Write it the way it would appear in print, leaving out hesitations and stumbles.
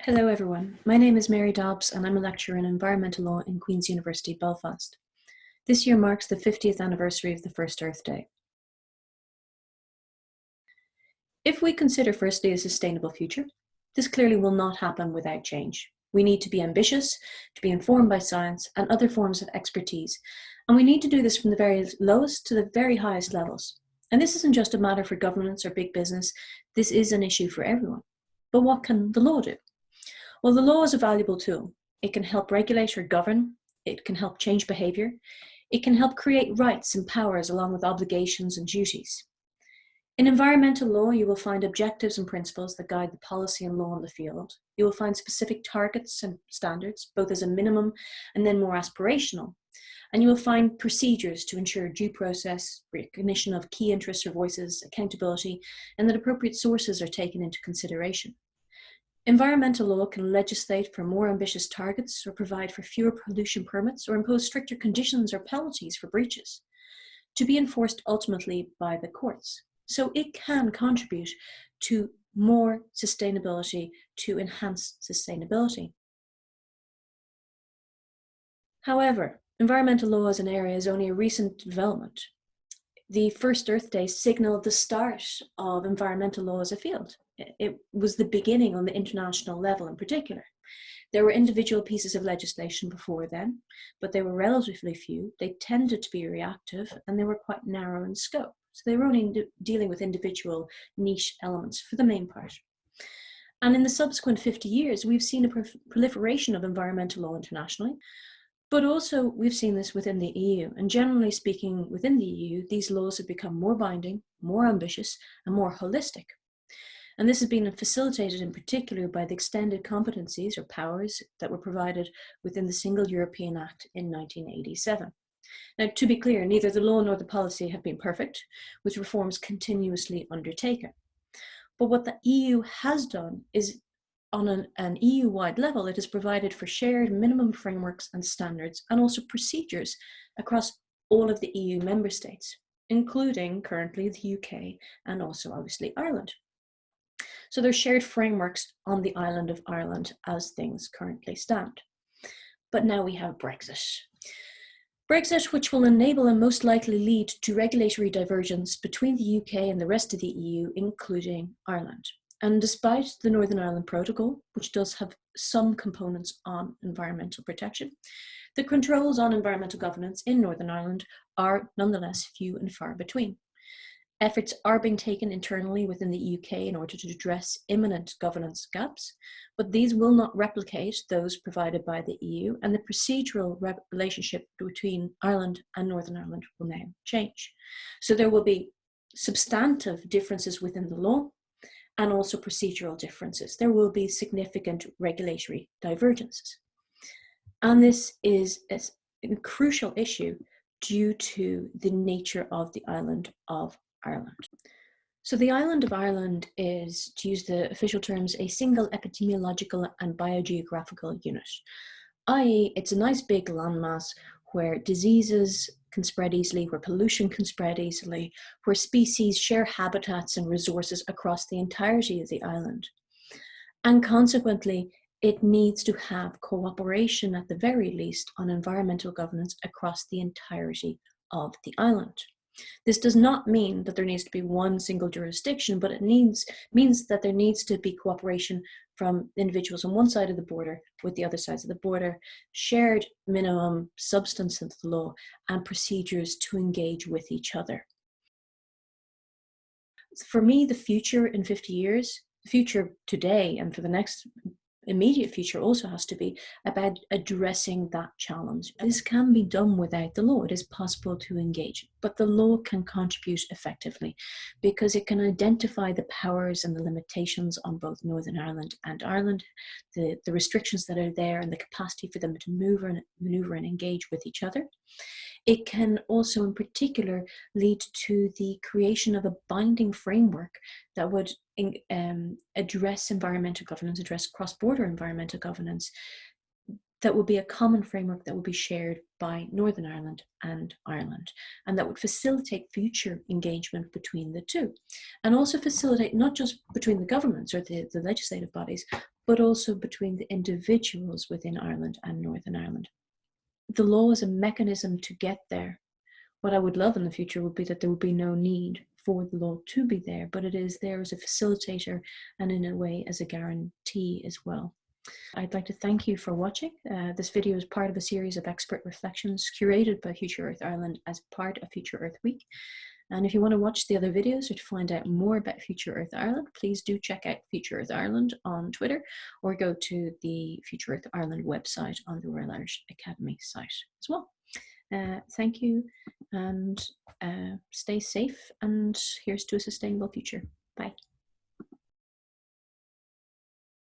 Hello everyone, my name is Mary Dobbs and I'm a lecturer in environmental law in Queen's University, Belfast. This year marks the 50th anniversary of the first Earth Day. If we consider firstly a sustainable future, this clearly will not happen without change. We need to be ambitious, to be informed by science and other forms of expertise, and we need to do this from the very lowest to the very highest levels. And this isn't just a matter for governments or big business, this is an issue for everyone. But what can the law do? Well, the law is a valuable tool. It can help regulate or govern. It can help change behavior. It can help create rights and powers along with obligations and duties. In environmental law, you will find objectives and principles that guide the policy and law in the field. You will find specific targets and standards, both as a minimum and then more aspirational. And you will find procedures to ensure due process, recognition of key interests or voices, accountability, and that appropriate sources are taken into consideration. Environmental law can legislate for more ambitious targets or provide for fewer pollution permits or impose stricter conditions or penalties for breaches, to be enforced ultimately by the courts. So it can contribute to more sustainability, to enhance sustainability. However, environmental law as an area is only a recent development. The first Earth Day signaled the start of environmental law as a field. It was the beginning on the international level in particular. There were individual pieces of legislation before then, but they were relatively few. They tended to be reactive and they were quite narrow in scope. So they were only dealing with individual niche elements for the main part. And in the subsequent 50 years, we've seen a proliferation of environmental law internationally, but also we've seen this within the EU. And generally speaking, within the EU, these laws have become more binding, more ambitious, and more holistic. And this has been facilitated in particular by the extended competencies or powers that were provided within the Single European Act in 1987. Now, to be clear, neither the law nor the policy have been perfect, with reforms continuously undertaken. But what the EU has done is, on an EU-wide level, it has provided for shared minimum frameworks and standards and also procedures across all of the EU member states, including currently the UK and also obviously Ireland. So there's shared frameworks on the island of Ireland as things currently stand. But now we have Brexit. Brexit, which will enable and most likely lead to regulatory divergence between the UK and the rest of the EU, including Ireland. And despite the Northern Ireland Protocol, which does have some components on environmental protection, the controls on environmental governance in Northern Ireland are nonetheless few and far between. Efforts are being taken internally within the UK in order to address imminent governance gaps, but these will not replicate those provided by the EU, and the procedural relationship between Ireland and Northern Ireland will now change. So there will be substantive differences within the law and also procedural differences. There will be significant regulatory divergences. And this is a crucial issue due to the nature of the island of Ireland. So the island of Ireland is, to use the official terms, a single epidemiological and biogeographical unit, i.e. it's a nice big landmass where diseases can spread easily, where pollution can spread easily, where species share habitats and resources across the entirety of the island. And consequently, it needs to have cooperation at the very least on environmental governance across the entirety of the island. This does not mean that there needs to be one single jurisdiction, but it means that there needs to be cooperation from individuals on one side of the border with the other sides of the border, shared minimum substance of the law, and procedures to engage with each other. For me, the future in 50 years, the future today and for the next immediate future also has to be about addressing that challenge. This can be done without the law. It is possible to engage, but the law can contribute effectively because it can identify the powers and the limitations on both Northern Ireland and Ireland, the restrictions that are there and the capacity for them to maneuver and engage with each other. It can also in particular lead to the creation of a binding framework that would address environmental governance, address cross-border environmental governance that would be a common framework that would be shared by Northern Ireland and Ireland, and that would facilitate future engagement between the two, and also facilitate not just between the governments or the legislative bodies, but also between the individuals within Ireland and Northern Ireland. The law is a mechanism to get there. What I would love in the future would be that there would be no need for the law to be there, but it is there as a facilitator and in a way as a guarantee as well. I'd like to thank you for watching. This video is part of a series of expert reflections curated by Future Earth Ireland as part of Future Earth Week. And if you want to watch the other videos or to find out more about Future Earth Ireland, please do check out Future Earth Ireland on Twitter or go to the Future Earth Ireland website on the Royal Irish Academy site as well. Thank you, and stay safe, and here's to a sustainable future. Bye.